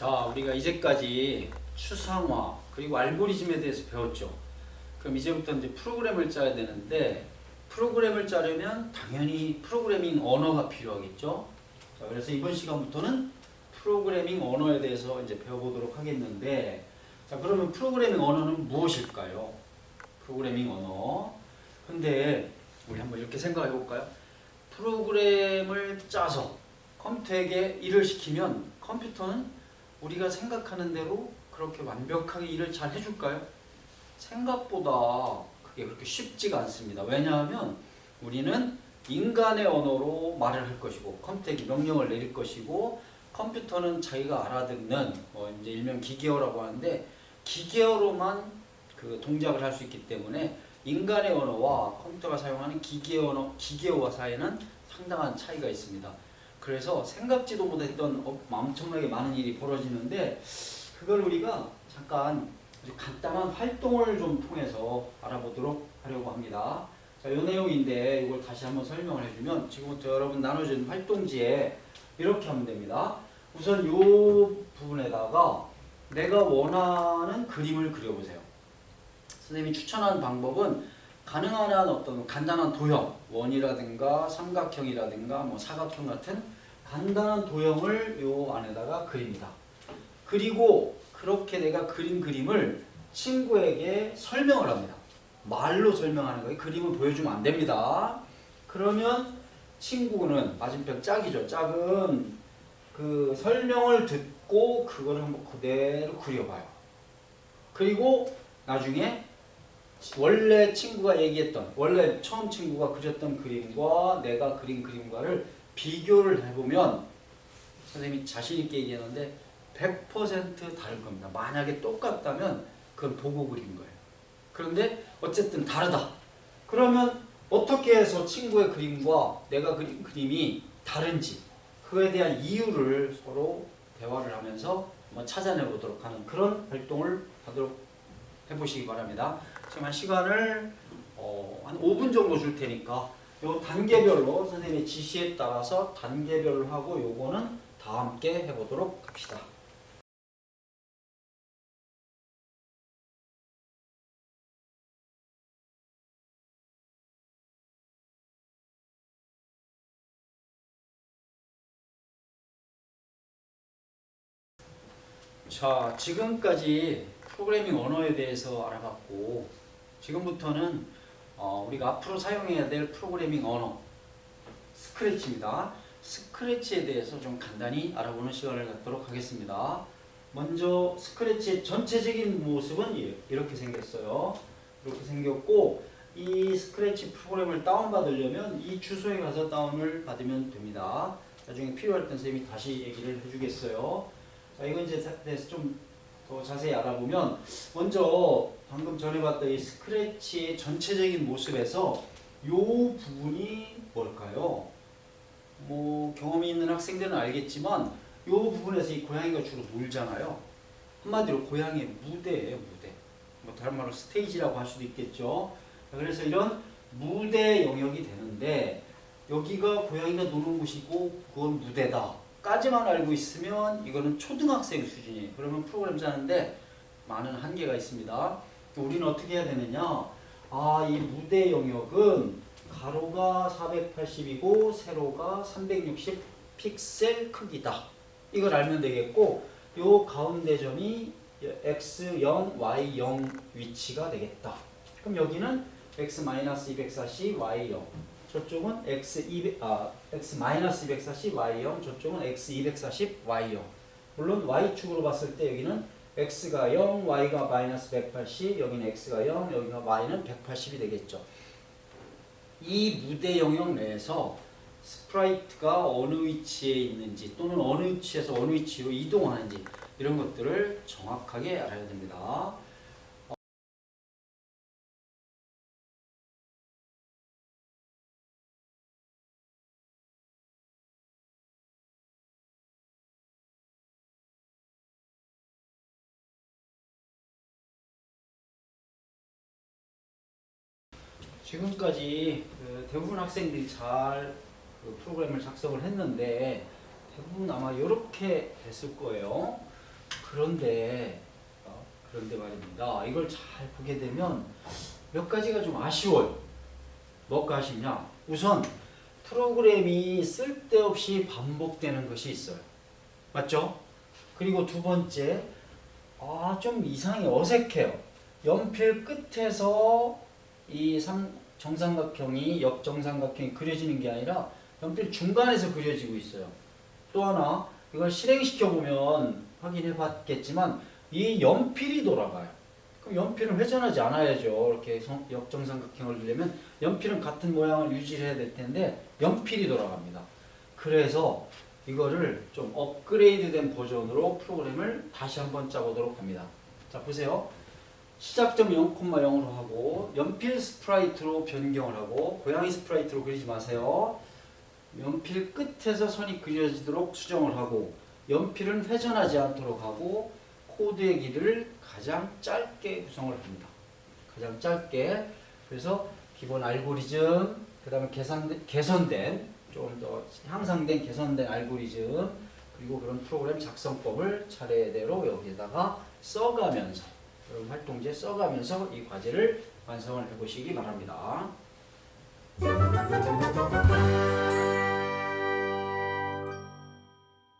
자, 우리가 이제까지 추상화 그리고 알고리즘에 대해서 배웠죠. 그럼 이제부터 이제 프로그램을 짜야 되는데 프로그램을 짜려면 당연히 프로그래밍 언어가 필요하겠죠. 자, 그래서 이번 시간부터는 프로그래밍 언어에 대해서 이제 배워보도록 하겠는데, 자, 그러면 프로그래밍 언어는 무엇일까요? 프로그래밍 언어. 근데 우리 한번 이렇게 생각해 볼까요? 프로그램을 짜서 컴퓨터에게 일을 시키면 컴퓨터는 우리가 생각하는 대로 그렇게 완벽하게 일을 잘 해줄까요? 생각보다 그게 그렇게 쉽지가 않습니다. 왜냐하면 우리는 인간의 언어로 말을 할 것이고 컴퓨터에게 명령을 내릴 것이고 컴퓨터는 자기가 알아듣는 이제 일명 기계어라고 하는데 기계어로만 그 동작을 할 수 있기 때문에 인간의 언어와 컴퓨터가 사용하는 기계어와 사이에는 상당한 차이가 있습니다. 그래서 생각지도 못했던 엄청나게 많은 일이 벌어지는데 그걸 우리가 잠깐 아주 간단한 활동을 좀 통해서 알아보도록 하려고 합니다. 자, 이 내용인데 이걸 다시 한번 설명을 해주면 지금부터 여러분 나눠진 활동지에 이렇게 하면 됩니다. 우선 이 부분에다가 내가 원하는 그림을 그려보세요. 선생님이 추천하는 방법은 가능한 한 어떤 간단한 도형, 원이라든가 삼각형이라든가 뭐 사각형 같은 간단한 도형을 요 안에다가 그립니다. 그리고 그렇게 내가 그린 그림을 친구에게 설명을 합니다. 말로 설명하는 거예요. 그림을 보여주면 안 됩니다. 그러면 친구는 맞은편 짝이죠. 짝은 그 설명을 듣고 그걸 한번 그대로 그려봐요. 그리고 나중에 원래 친구가 얘기했던 원래 처음 친구가 그렸던 그림과 내가 그린 그림과를 비교를 해보면 선생님이 자신 있게 얘기했는데 100% 다를 겁니다. 만약에 똑같다면 그건 보고 그린 거예요. 그런데 어쨌든 다르다. 그러면 어떻게 해서 친구의 그림과 내가 그린 그림이 다른지 그거에 대한 이유를 서로 대화를 하면서 한번 찾아내 보도록 하는 그런 활동을 하도록 해보시기 바랍니다. 지금 한 시간을 한 5분 정도 줄 테니까 요 단계별로 선생님의 지시에 따라서 단계별로 하고 요거는 다 함께 해보도록 합시다. 자, 지금까지 프로그래밍 언어에 대해서 알아봤고 지금부터는 우리가 앞으로 사용해야 될 프로그래밍 언어 스크래치입니다. 스크래치에 대해서 좀 간단히 알아보는 시간을 갖도록 하겠습니다. 먼저 스크래치의 전체적인 모습은 이렇게 생겼어요. 이렇게 생겼고 이 스크래치 프로그램을 다운받으려면 이 주소에 가서 다운을 받으면 됩니다. 나중에 필요할 때 선생님이 다시 얘기를 해주겠어요. 자, 이건 이제 대해서 좀 더 자세히 알아보면 먼저 방금 전에 봤던 이 스크래치의 전체적인 모습에서 이 부분이 뭘까요? 뭐 경험이 있는 학생들은 알겠지만 이 부분에서 이 고양이가 주로 놀잖아요. 한마디로 고양이의 무대예요, 무대. 뭐 다른 말로 스테이지라고 할 수도 있겠죠. 그래서 이런 무대 영역이 되는데 여기가 고양이가 노는 곳이고 그건 무대다 까지만 알고 있으면 이거는 초등학생 수준이에요. 그러면 프로그램 짜는데 많은 한계가 있습니다. 우리는 어떻게 해야 되느냐? 이 무대 영역은 가로가 480이고 세로가 360 픽셀 크기다. 이걸 알면 되겠고 요 가운데 점이 x0, y0 위치가 되겠다. 그럼 여기는 x-240, y0 저쪽은 x-240, y0 저쪽은 x240, y0 물론 y축으로 봤을 때 여기는 x가 0, y가 마이너스 180 여기는 x가 0, 여기가 y는 180이 되겠죠. 이 무대 영역 내에서 스프라이트가 어느 위치에 있는지 또는 어느 위치에서 어느 위치로 이동하는지 이런 것들을 정확하게 알아야 됩니다. 지금까지 대부분 학생들이 잘 프로그램을 작성을 했는데 대부분 아마 이렇게 됐을 거예요. 그런데 말입니다. 이걸 잘 보게 되면 몇 가지가 좀 아쉬워요. 뭐가 아쉽냐? 우선 프로그램이 쓸데없이 반복되는 것이 있어요. 맞죠? 그리고 두 번째, 좀 이상하게 어색해요. 연필 끝에서 이 정삼각형이 역정삼각형이 그려지는 게 아니라 연필 중간에서 그려지고 있어요. 또 하나, 이걸 실행시켜 보면 확인해 봤겠지만 이 연필이 돌아가요. 그럼 연필은 회전하지 않아야죠. 이렇게 역정삼각형을 그리려면 연필은 같은 모양을 유지해야 될 텐데 연필이 돌아갑니다. 그래서 이거를 좀 업그레이드된 버전으로 프로그램을 다시 한번 짜보도록 합니다. 자, 보세요. 시작점 0,0으로 하고 연필 스프라이트로 변경을 하고 고양이 스프라이트로 그리지 마세요. 연필 끝에서 선이 그려지도록 수정을 하고 연필은 회전하지 않도록 하고 코드의 길이를 가장 짧게 구성을 합니다. 가장 짧게. 그래서 기본 알고리즘, 그 다음에 개선된, 좀 더 향상된 개선된 알고리즘, 그리고 그런 프로그램 작성법을 차례대로 여기에다가 써가면서, 여러분 활동지에 써가면서 이 과제를 완성을 해보시기 바랍니다.